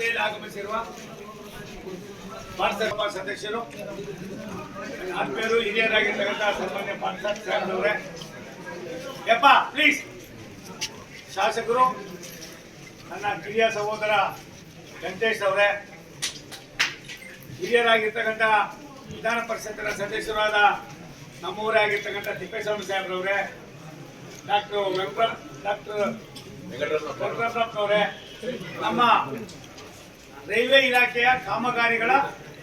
ಜೊತೆಯಲ್ಲಿ ಆಗಮಿಸಿರುವ ಭಾರತ ಸಭಾ ಸದಸ್ಯರು, ಆತ್ಮೀಯರು, ಹಿರಿಯರಾಗಿರ್ತಕ್ಕಂಥ ಸನ್ಮಾನ್ಯ ಪಾರ್ಸಾದ್ ಸಾಹೇಬ್ರವರೇ, ಯಪ್ಪ ಪ್ಲೀಸ್, ಶಾಸಕರು, ನನ್ನ ಕಿರಿಯ ಸಹೋದರ ವೆಂಕಟೇಶ್ ಅವರೇ, ಹಿರಿಯರಾಗಿರ್ತಕ್ಕಂಥ ವಿಧಾನ ಪರಿಷತ್ತಿನ ಸದಸ್ಯರಾದ ನಮ್ಮೂರೇ ಆಗಿರ್ತಕ್ಕಂಥ ತಿಪ್ಪೇಸ್ವಾಮಿ ಸಾಹೇಬ್ರವರೇ, ಡಾಕ್ಟರ್ ವೆಂಕಟರಮಣಪ್ಪನವರೇ, ನಮ್ಮ ರೈಲ್ವೆ ಇಲಾಖೆಯ ಕಾಮಗಾರಿಗಳ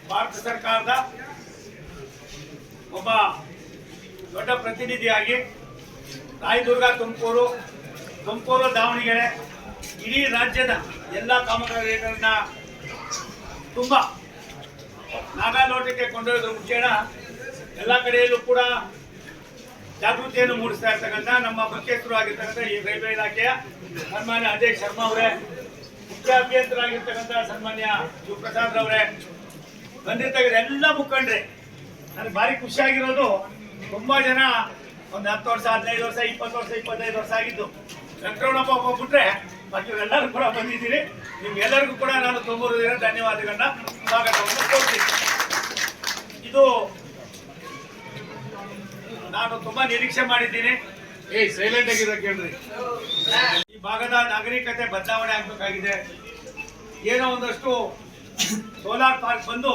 ಭಾರತ ಸರ್ಕಾರದ ಒಬ್ಬ ದೊಡ್ಡ ಪ್ರತಿನಿಧಿಯಾಗಿ ರಾಯದುರ್ಗ, ತುಮಕೂರು, ದಾವಣಗೆರೆ, ಇಡೀ ರಾಜ್ಯದ ಎಲ್ಲ ಕಾಮಗಾರಿಗಳನ್ನ ತುಂಬ ನಾಗಾಲೋಟಕ್ಕೆ ಕೊಂಡೊಯ್ಯೋದ್ರ ಮುಖೇನ ಎಲ್ಲ ಕಡೆಯಲ್ಲೂ ಕೂಡ ಜಾಗೃತಿಯನ್ನು ಮೂಡಿಸ್ತಾ ಇರ್ತಕ್ಕಂಥ ನಮ್ಮ ಮುಖ್ಯಸ್ಥರು ಆಗಿರ್ತಕ್ಕಂಥ ಈ ರೈಲ್ವೆ ಇಲಾಖೆಯ ಸನ್ಮಾನ್ಯ ಅಜಯ್ ಶರ್ಮಾ ಅವರೇ, ಮುಖ್ಯ ಅಭಿಯಂತರಾಗಿರ್ತಕ್ಕಂಥ ಸನ್ಮಾನ್ಯ ಶಿವಪ್ರಸಾದ್ ಅವರೇ, ಬಂದಿರ್ತಕ್ಕಂಥ ಎಲ್ಲ ಮುಖಂಡ್ರೆ, ನನಗೆ ಭಾರಿ ಖುಷಿಯಾಗಿರೋದು, ತುಂಬಾ ಜನ ಒಂದು 10 ವರ್ಷ, 15 ವರ್ಷ, 20 ವರ್ಷ, 25 ವರ್ಷ ಆಗಿದ್ದು, ವೆಂಕಟರಮಣಪ್ಪ ಬಿಟ್ರೆ ಮಕ್ಕಳೆಲ್ಲರೂ ಕೂಡ ಬಂದಿದ್ದೀರಿ. ನಿಮ್ಗೆಲ್ಲರಿಗೂ ಕೂಡ ನಾನು ತುಂಬ ಧನ್ಯವಾದಗಳನ್ನ, ಸ್ವಾಗತವನ್ನು ಕೊಡ್ತೀನಿ. ಇದು ನಾನು ತುಂಬಾ ನಿರೀಕ್ಷೆ ಮಾಡಿದ್ದೀನಿ. ಸೈಲೆಂಟ್ ಆಗಿರೋ ಕೇಳ್ರಿ. ಈ ಭಾಗದ ನಾಗರಿಕತೆ ಬದಲಾವಣೆ ಆಗ್ಬೇಕಾಗಿದೆ. ಏನೋ ಒಂದಷ್ಟು ಸೋಲಾರ್ ಪಾರ್ಕ್ ಬಂದು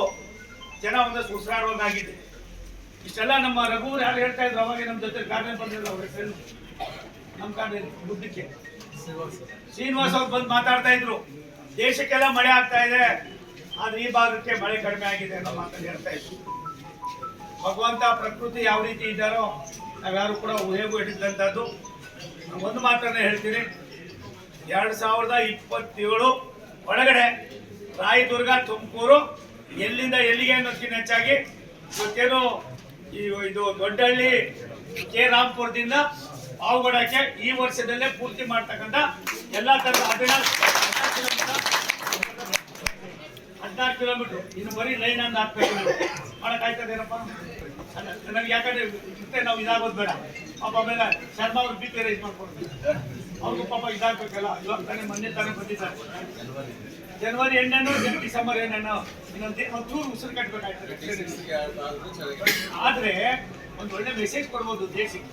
ಜನ ಒಂದಷ್ಟು ಉಸಿರಾಡುವಂತಾಗಿದೆ. ಇಷ್ಟೆಲ್ಲ ನಮ್ಮ ರಘುವರು ಯಾರು ಹೇಳ್ತಾ ಇದ್ರು, ಅವಾಗ ನಮ್ಮ ಜೊತೆ ಕಾರ್ಯ ಬಂದಿದ್ರು, ಅವ್ರ ಹೆಸರು ನಮ್ಮ ಕಾರ್ಯ ಬುದ್ಧಕ್ಕೆ ಶ್ರೀನಿವಾಸ್ ಅವ್ರು ಬಂದು ಮಾತಾಡ್ತಾ ಇದ್ರು, ದೇಶಕ್ಕೆಲ್ಲ ಮಳೆ ಆಗ್ತಾ ಇದೆ, ಆದ್ರೆ ಈ ಭಾಗಕ್ಕೆ ಮಳೆ ಕಡಿಮೆ ಆಗಿದೆ ಅನ್ನೋ ಮಾತನ್ನು ಹೇಳ್ತಾ ಇದ್ರು. ಭಗವಂತ, ಪ್ರಕೃತಿ ಯಾವ ರೀತಿ ಇದ್ದಾರೋ ನಾವ್ಯಾರು ಕೂಡ ಊಹೆಗೂ ಹಿಡಿದಂಥದ್ದು. ಒಂದು ಮಾತನ್ನ ಹೇಳ್ತೀನಿ, 2027 ಒಳಗಡೆ ರಾಯದುರ್ಗ, ತುಮಕೂರು, ಎಲ್ಲಿಂದ ಎಲ್ಲಿಗೆ ಅನ್ನೋದಕ್ಕಿಂತ ಹೆಚ್ಚಾಗಿ ಇವತ್ತೇನು ಇದು ದೊಡ್ಡಹಳ್ಳಿ ಕೆ ರಾಂಪುರದಿಂದ ಪಾವಗಡಕ್ಕೆ ಈ ವರ್ಷದಲ್ಲೇ ಪೂರ್ತಿ ಮಾಡ್ತಕ್ಕಂಥ ಎಲ್ಲ ತರದ 16 ಕಿಲೋಮೀಟರ್ ಇನ್ನು ಬರೀ ಲೈನ್ ಅನ್ನು ಹಾಕ್ಬೇಕು. ಮಾಡಕ್ಕಾಯ್ತದೇನಪ್ಪ? ನಮ್ಗೆ ಯಾಕಂದ್ರೆ ಮತ್ತೆ ನಾವು ಇದಾಗೋದು ಬೇಡ. ಪಾಪ ಆಮೇಲೆ ಶರ್ಮಾ ಅವ್ರು BP ರೈಸ್ ಮಾಡ್ಕೊಡ್ತೀವಿ, ಅವ್ರಿಗೂ ಪಾಪ ಇದಾಗಬೇಕಲ್ಲ. ಇವಾಗ ಮೊನ್ನೆ ತಾನೇ ಬಂದಿದ್ದಾರೆ. ಜನವರಿ 8 ಡಿಸೆಂಬರ್ 8 ಇನ್ನೊಂದು ಉಸಿರು ಕಟ್ಟಬೇಕಾಗ್ತದೆ. ಆದ್ರೆ ಒಂದು ಒಳ್ಳೆ ಮೆಸೇಜ್ ಕೊಡ್ಬೋದು ದೇಶಕ್ಕೆ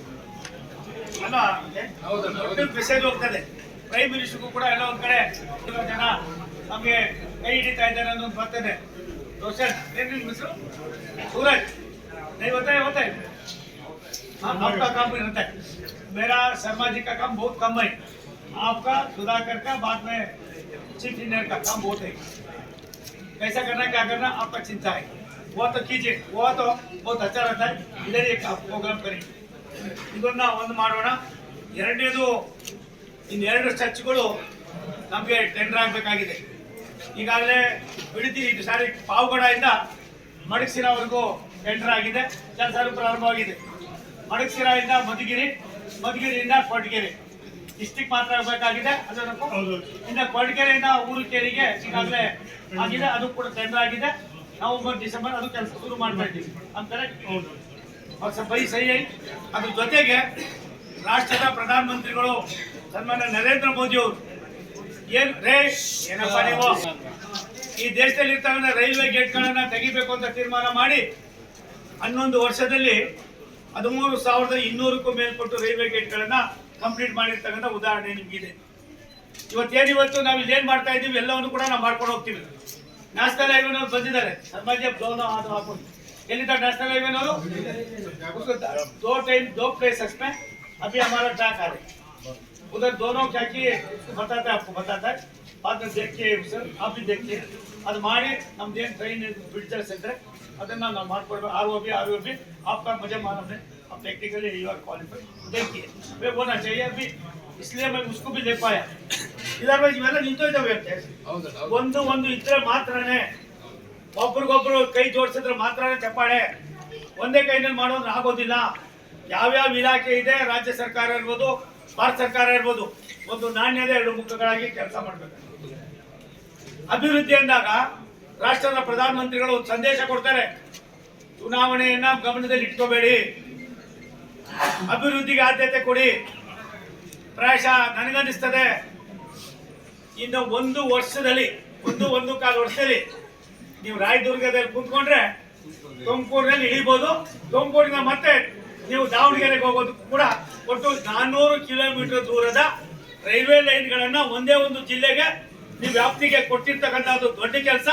ಅಲ್ಲ, ಮೆಸೇಜ್ ಹೋಗ್ತದೆ. ಪ್ರೈಮ್ ಮಿನಿಸ್ಟರ್ಗೂ ಕೂಡ ಎಲ್ಲ ಒಂದ್ ಕಡೆ ಜನ ನಮ್ಗೆ ಕೈ ಹಿಡಿತಾ ಇದ್ದಾರೆ ಅನ್ನೋದು ಬರ್ತದೆ. ರೋಷನ್ ಹೆಸರು सूरज नहीं होता है हाँ, आपका काम भी रहता है। मेरा शर्मा जी का काम बहुत कम है, आपका सुधाकर का बाद में चीफ इंजीनियर का काम बहुत है। कैसा करना, क्या करना, आपका चिंता है, वो तो कीजिए, वो तो बहुत अच्छा रहता है। इधर एक प्रोग्राम करेंगे, ಇದನ್ನ ಒಂದು ಮಾಡೋಣ. ಎರಡನೇದು, ಇನ್ನೆರಡು ಚರ್ಚ್ಗಳು ನಮಗೆ ಟೆಂಡರ್ ಆಗಬೇಕಾಗಿದೆ. ಈಗಾಗಲೇ ಬಿಡ್ತೀವಿ, ಇದು ಸಾರಿ ಪಾವಗಡದಿಂದ ಮಡಗಸಿರವರೆಗೂ ಟೆಂಡರ್ ಆಗಿದೆ, ಕೆಲಸ ಪ್ರಾರಂಭವಾಗಿದೆ. ಮಡಗಸಿರಿಂದ ಮಧುಗಿರಿಯಿಂದ ಕೊರಟಗೆರೆ ಡಿಸ್ಟಿಕ್ ಮಾತ್ರ ಆಗಬೇಕಾಗಿದೆ. ಅದನ್ನು ಇನ್ನು ಕೊರಟಗೆರೆಯಿಂದ ಊರುಕೇರಿಗೆ ಈಗಾಗಲೇ ಆಗಿದೆ, ಅದು ಕೂಡ ಟೆಂಡರ್ ಆಗಿದೆ. ನವೆಂಬರ್ ಡಿಸೆಂಬರ್ ಅದು ಕೆಲಸ ಶುರು ಮಾಡ್ತಾ ಇದ್ದೀವಿ ಅಂತಾರೆ. ಬರೀ ಸಹಿ. ಅದ್ರ ಜೊತೆಗೆ ರಾಷ್ಟ್ರದ ಪ್ರಧಾನಮಂತ್ರಿಗಳು ಸನ್ಮಾನ್ಯ ನರೇಂದ್ರ ಮೋದಿ ಅವರು ಏನಪ್ಪ ನೀವು ಈ ದೇಶದಲ್ಲಿ ಇರ್ತಕ್ಕಂಥ ರೈಲ್ವೆ ಗೇಟ್ಗಳನ್ನ ತೆಗಿಬೇಕು ಅಂತ ತೀರ್ಮಾನ ಮಾಡಿ 11 ವರ್ಷದಲ್ಲಿ 13,200ಕ್ಕೂ ಮೇಲ್ಪಟ್ಟು ರೈಲ್ವೆ ಗೇಟ್ಗಳನ್ನ ಕಂಪ್ಲೀಟ್ ಮಾಡಿರ್ತಕ್ಕಂಥ ಉದಾಹರಣೆ ನಿಮ್ಗಿದೆ. ಇವತ್ತು ನಾವು ಇಲ್ಲೇನ್ ಮಾಡ್ತಾ ಇದ್ದೀವಿ ಎಲ್ಲವನ್ನು ಕೂಡ ನಾವು ಮಾಡ್ಕೊಂಡು ಹೋಗ್ತೀವಿ. ನ್ಯಾಷನಲ್ ಹೈವೇನವ್ರು ಬಂದಿದ್ದಾರೆ, ಹಾಕೊಂಡು ಎಲ್ಲಿದ್ದಾರೆ ನ್ಯಾಷನಲ್ ಹೈವೇನವರು? 2 प्लेसेस में अभी हमारा ट्रैक आ रही है, उधर दोनों क्या किए बताता है, आपको बताता है, बाद में देखिए सर, आप भी देखिए. ಅದು ಮಾಡಿ ನಮ್ದೇನು ಟ್ರೈನ್ ಬಿಡ್ತಾರೆ ಸೆಂಟ್ರೆ ಅದನ್ನ ನಾವು ಮಾಡ್ಕೊಡ್ಬೇಕು. आर ओ बी आपका मुझे मालूम है, आप टेक्निकली यू आर क्वालिफाइड, देखिए वे होना चाहिए अभी, इसलिए मैं उसको भी ले पाया. ಇದರ ಇವೆಲ್ಲ ನಿಂತೋಯ್ತವೆ. ಒಂದು ಇದ್ರೆ ಮಾತ್ರನೇ, ಒಬ್ರಿಗೊಬ್ರು ಕೈ ಜೋಡಿಸಿದ್ರೆ ಮಾತ್ರನೇ ಚಪ್ಪಾಳೆ. ಒಂದೇ ಕೈನಲ್ಲಿ ಮಾಡೋದು ಆಗೋದಿಲ್ಲ. ಯಾವ್ಯಾವ ಇಲಾಖೆ ಇದೆ, ರಾಜ್ಯ ಸರ್ಕಾರ ಇರ್ಬೋದು, ಭಾರತ ಸರ್ಕಾರ ಇರ್ಬೋದು, ಒಂದು ನಾಣ್ಯದ 2 ಮುಖಗಳಾಗಿ ಕೆಲಸ ಮಾಡಬೇಕು. ಅಭಿವೃದ್ಧಿ ಅಂದಾಗ ರಾಷ್ಟ್ರದ ಪ್ರಧಾನಮಂತ್ರಿಗಳು ಒಂದು ಸಂದೇಶ ಕೊಡ್ತಾರೆ, ಚುನಾವಣೆಯನ್ನ ಗಮನದಲ್ಲಿ ಇಟ್ಕೋಬೇಡಿ, ಅಭಿವೃದ್ಧಿಗೆ ಆದ್ಯತೆ ಕೊಡಿ. ಪ್ರಾಯಶಃ ನನಗನ್ನಿಸ್ತದೆ ಇನ್ನು 1 ವರ್ಷದಲ್ಲಿ ಒಂದು ಕಾಲು ವರ್ಷದಲ್ಲಿ ನೀವು ರಾಯದುರ್ಗದಲ್ಲಿ ಕುಂತ್ಕೊಂಡ್ರೆ ತುಮಕೂರಿನಲ್ಲಿ ಇಳಿಬಹುದು. ತುಮಕೂರಿನ ಮತ್ತೆ ನೀವು ದಾವಣಗೆರೆಗೆ ಹೋಗೋದು ಕೂಡ ಒಟ್ಟು 400 ಕಿಲೋಮೀಟರ್ ದೂರದ ರೈಲ್ವೆ ಲೈನ್ಗಳನ್ನ ಒಂದೇ ಒಂದು ಜಿಲ್ಲೆಗೆ ನೀವು ವ್ಯಾಪ್ತಿಗೆ ಕೊಟ್ಟಿರ್ತಕ್ಕಂಥದ್ದು ದೊಡ್ಡ ಕೆಲಸ.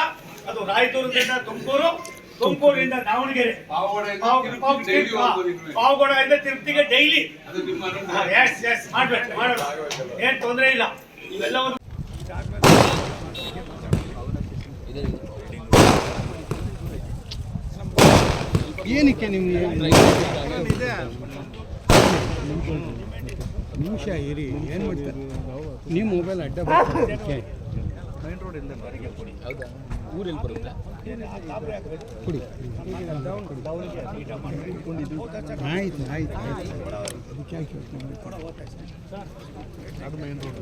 ಅದು ರಾಯದುರ್ಗದಿಂದ ತುಮಕೂರು, ತುಮಕೂರಿಂದ ದಾವಣಗೆರೆ, ಪಾವಗಡದಿಂದ ತಿರುಪತಿಗೆ ಡೈಲಿ ಮಾಡ್ಬೇಕು, ಮಾಡೋಣ, ಏನ್ ತೊಂದರೆ ಇಲ್ಲ. ಇವೆಲ್ಲ ಒಂದು ಏನಕ್ಕೆ ನಿಮಗೆ ನಿಮಿಷ ಇರಿ, ಏನು ಮಾಡ್ತಾರೆ ನೀವು ಮೊಬೈಲ್ ಅಡ್ಡ ಬರ್ತಾರೆ. ಮೈನ್ ರೋಡ್ ಇಲ್ಲ ಕೊಡಿ, ಹೌದಾ? ಊರಲ್ಲಿ ಬರುತ್ತೆ ಕೊಡಿ. ಆಯ್ತು ಆಯ್ತು ಅದಕ್ಕೆ ಹಾಕಿ ಅದು ಮೈನ್ ರೋಡ್.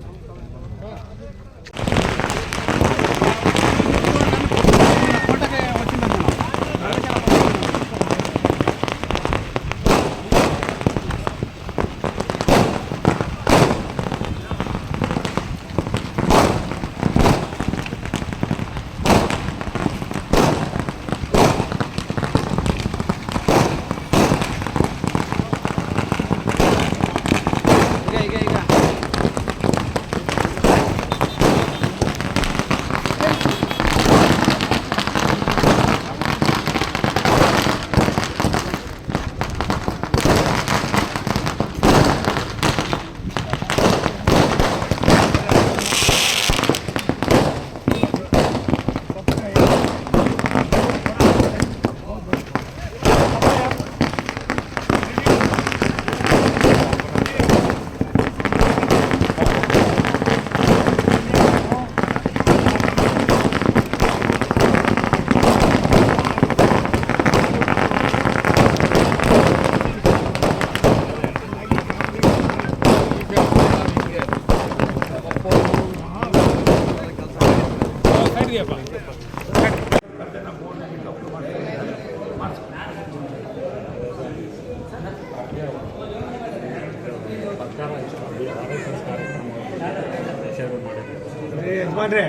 ಯಜಮಾನ್ರೆ,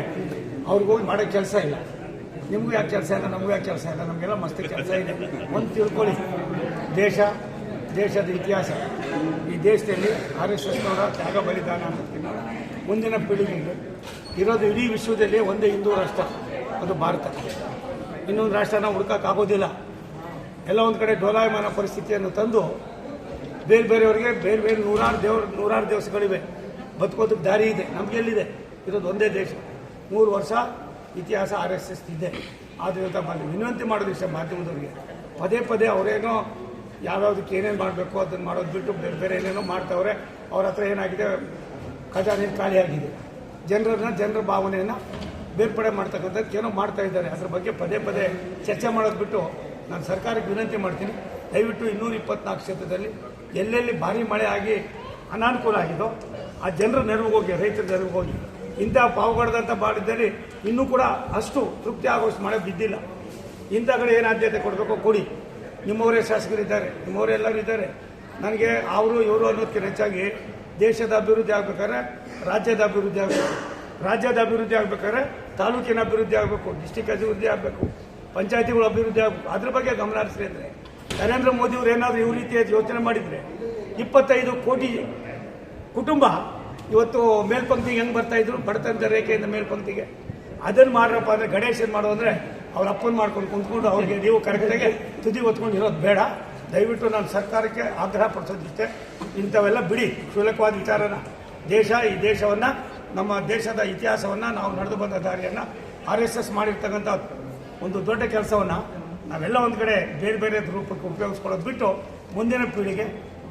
ಅವ್ರಿಗೆ ಹೋಗಿ ಮಾಡೋಕ್ಕೆ ಕೆಲಸ ಇಲ್ಲ. ನಿಮಗೂ ಯಾಕೆ ಕೆಲಸ ಇಲ್ಲ, ನಮಗೂ ಯಾಕೆ ಕೆಲಸ ಇಲ್ಲ? ನಮಗೆಲ್ಲ ಮಸ್ತ್ ಕೆಲಸ ಇದೆ. ಒಂದು ತಿಳ್ಕೊಳ್ಳಿ, ದೇಶದ ಇತಿಹಾಸ, ಈ ದೇಶದಲ್ಲಿ RSSನವರ ತ್ಯಾಗ ಬಲಿದಾನ ಅನ್ನೋದಕ್ಕಿಂತ ಮುಂದಿನ ಪೀಳಿಗೆಗೆ ಇರೋದು ಇಡೀ ವಿಶ್ವದಲ್ಲಿ ಒಂದೇ ಹಿಂದೂ ರಾಷ್ಟ್ರ, ಅದು ಭಾರತ. ಇನ್ನೊಂದು ರಾಷ್ಟ್ರ ನಾವು ಹುಡುಕೋಕ್ಕಾಗೋದಿಲ್ಲ. ಎಲ್ಲ ಒಂದು ಕಡೆ ಡೋಲಾಯಮಾನ ಪರಿಸ್ಥಿತಿಯನ್ನು ತಂದು ಬೇರೆಯವರಿಗೆ ಬೇರೆ ನೂರಾರು ದಿವಸಗಳಿವೆ, ಬದುಕೋದಕ್ಕೆ ದಾರಿ ಇದೆ. ನಮಗೆಲ್ಲಿದೆ? ಇರೋದು ಒಂದೇ ದೇಶ. 3 ವರ್ಷ ಇತಿಹಾಸ RSS ಇದೆ. ಆದ್ದರಿಂದ ವಿನಂತಿ ಮಾಡೋದು ವಿಷಯ ಮಾಧ್ಯಮದವರಿಗೆ, ಪದೇ ಅವರೇನೋ ಯಾವ್ಯಾವುದಕ್ಕೆ ಏನೇನು ಮಾಡಬೇಕು ಅದನ್ನು ಮಾಡೋದು ಬಿಟ್ಟು ಬೇರೆ ಏನೇನೋ ಮಾಡ್ತಾವ್ರೆ. ಅವ್ರ ಹತ್ರ ಏನಾಗಿದೆ, ಖಜಾನೆ ಖಾಲಿಯಾಗಿದೆ. ಜನರ ಭಾವನೆಯನ್ನು ಬೇರ್ಪಡೆ ಮಾಡ್ತಕ್ಕಂಥದ್ದು ಏನೋ ಮಾಡ್ತಾ ಇದ್ದಾರೆ. ಅದ್ರ ಬಗ್ಗೆ ಪದೇ ಚರ್ಚೆ ಮಾಡೋದು ಬಿಟ್ಟು ನಾನು ಸರ್ಕಾರಕ್ಕೆ ವಿನಂತಿ ಮಾಡ್ತೀನಿ, ದಯವಿಟ್ಟು 224 ಕ್ಷೇತ್ರದಲ್ಲಿ ಎಲ್ಲೆಲ್ಲಿ ಭಾರಿ ಮಳೆ ಆಗಿ ಅನಾನುಕೂಲ ಆಗಿದೋ ಆ ಜನರ ನೆರವಿಗೆ ಹೋಗಿ, ರೈತರ ನೆರವಿಗೆ ಹೋಗಿ. ಇಂಥ ಪಾವಗಡದಂಥ ಮಾಡಿದ್ದಲ್ಲಿ ಇನ್ನೂ ಕೂಡ ಅಷ್ಟು ತೃಪ್ತಿ ಆಗೋಷ್ಟು ಮಳೆ ಬಿದ್ದಿಲ್ಲ. ಇಂಥ ಕಡೆ ಏನು ಆದ್ಯತೆ ಕೊಡಬೇಕೋ ಕೊಡಿ. ನಿಮ್ಮವರೇ ಶಾಸಕರಿದ್ದಾರೆ, ನಿಮ್ಮವರೇ ಎಲ್ಲರೂ ಇದ್ದಾರೆ. ನನಗೆ ಅವರು ಇವರು ಅನ್ನೋದಕ್ಕಿಂತ ಹೆಚ್ಚಾಗಿ ದೇಶದ ಅಭಿವೃದ್ಧಿ ಆಗಬೇಕಾದ್ರೆ ರಾಜ್ಯದ ಅಭಿವೃದ್ಧಿ ಆಗಬೇಕು. ರಾಜ್ಯದ ಅಭಿವೃದ್ಧಿ ಆಗಬೇಕಾದ್ರೆ ತಾಲೂಕಿನ ಅಭಿವೃದ್ಧಿ ಆಗಬೇಕು, ಡಿಸ್ಟಿಕ್ ಅಭಿವೃದ್ಧಿ ಆಗಬೇಕು, ಪಂಚಾಯತಿಗಳು ಅಭಿವೃದ್ಧಿ ಆಗಬೇಕು. ಅದ್ರ ಬಗ್ಗೆ ಗಮನ ಹರಿಸ್ರಿ. ಅಂದರೆ ನರೇಂದ್ರ ಮೋದಿಯವರು ಏನಾದರೂ ಈ ರೀತಿಯ ಯೋಚನೆ ಮಾಡಿದರೆ 25 ಕೋಟಿ ಕುಟುಂಬ ಇವತ್ತು ಮೇಲ್ಪಂಕ್ತಿಗೆ ಹೆಂಗೆ ಬರ್ತಾಯಿದ್ರು, ಬಡತನದ ರೇಖೆಯಿಂದ ಮೇಲ್ಪಂಕ್ತಿಗೆ. ಅದನ್ನು ಮಾಡ್ರಪ್ಪ ಅಂದರೆ ಗಣೇಶನ್ ಮಾಡೋ ಅಂದರೆ ಅವ್ರ ಅಪ್ಪನ ಮಾಡ್ಕೊಂಡು ಕುಂತ್ಕೊಂಡು ಅವ್ರಿಗೆ ನೀವು ಕರೆಕ್ಟಾಗಿ ತುದಿ ಹೊತ್ಕೊಂಡು ಇರೋದು ಬೇಡ. ದಯವಿಟ್ಟು ನಾನು ಸರ್ಕಾರಕ್ಕೆ ಆಗ್ರಹ ಪಡಿಸೋದಿಷ್ಟೇ, ಇಂಥವೆಲ್ಲ ಬಿಡಿ ಕ್ಷುಲ್ಲಕವಾದ ವಿಚಾರನ. ಈ ದೇಶವನ್ನು, ನಮ್ಮ ದೇಶದ ಇತಿಹಾಸವನ್ನು, ನಾವು ನಡೆದು ಬಂದ ದಾರಿಯನ್ನು RSS ಮಾಡಿರ್ತಕ್ಕಂಥ ಒಂದು ದೊಡ್ಡ ಕೆಲಸವನ್ನು ನಾವೆಲ್ಲ ಒಂದು ಕಡೆ ಬೇರೆ ರೂಪಕ್ಕೆ ಉಪಯೋಗಿಸ್ಕೊಳ್ಳೋದು ಬಿಟ್ಟು ಮುಂದಿನ ಪೀಳಿಗೆ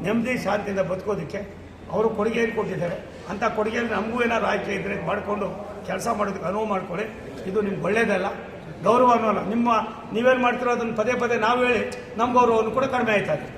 ನೆಮ್ಮದಿ ಶಾಂತಿಯಿಂದ ಬದುಕೋದಕ್ಕೆ ಅವರು ಕೊಡುಗೆಯನ್ನು ಕೊಟ್ಟಿದ್ದಾರೆ. ಅಂಥ ಕೊಡುಗೆಯಲ್ಲಿ ನಮಗೂ ಏನಾದ್ರು ಆಯ್ಕೆ ಇದ್ದರೆ ಮಾಡಿಕೊಂಡು ಕೆಲಸ ಮಾಡೋದಕ್ಕೆ ಅನುವು ಮಾಡಿಕೊಳ್ಳಿ. ಇದು ನಿಮ್ಗೆ ಒಳ್ಳೆಯದಲ್ಲ, ಗೌರವ ಅನ್ನೋಲ್ಲ. ನೀವೇನು ಮಾಡ್ತಿರೋ ಅದನ್ನು ಪದೇ ನಾವು ಹೇಳಿ ನಮ್ಮ ಗೌರವವನ್ನು ಕೂಡ ಕಡಿಮೆ ಆಯ್ತಾ ಇದೆ.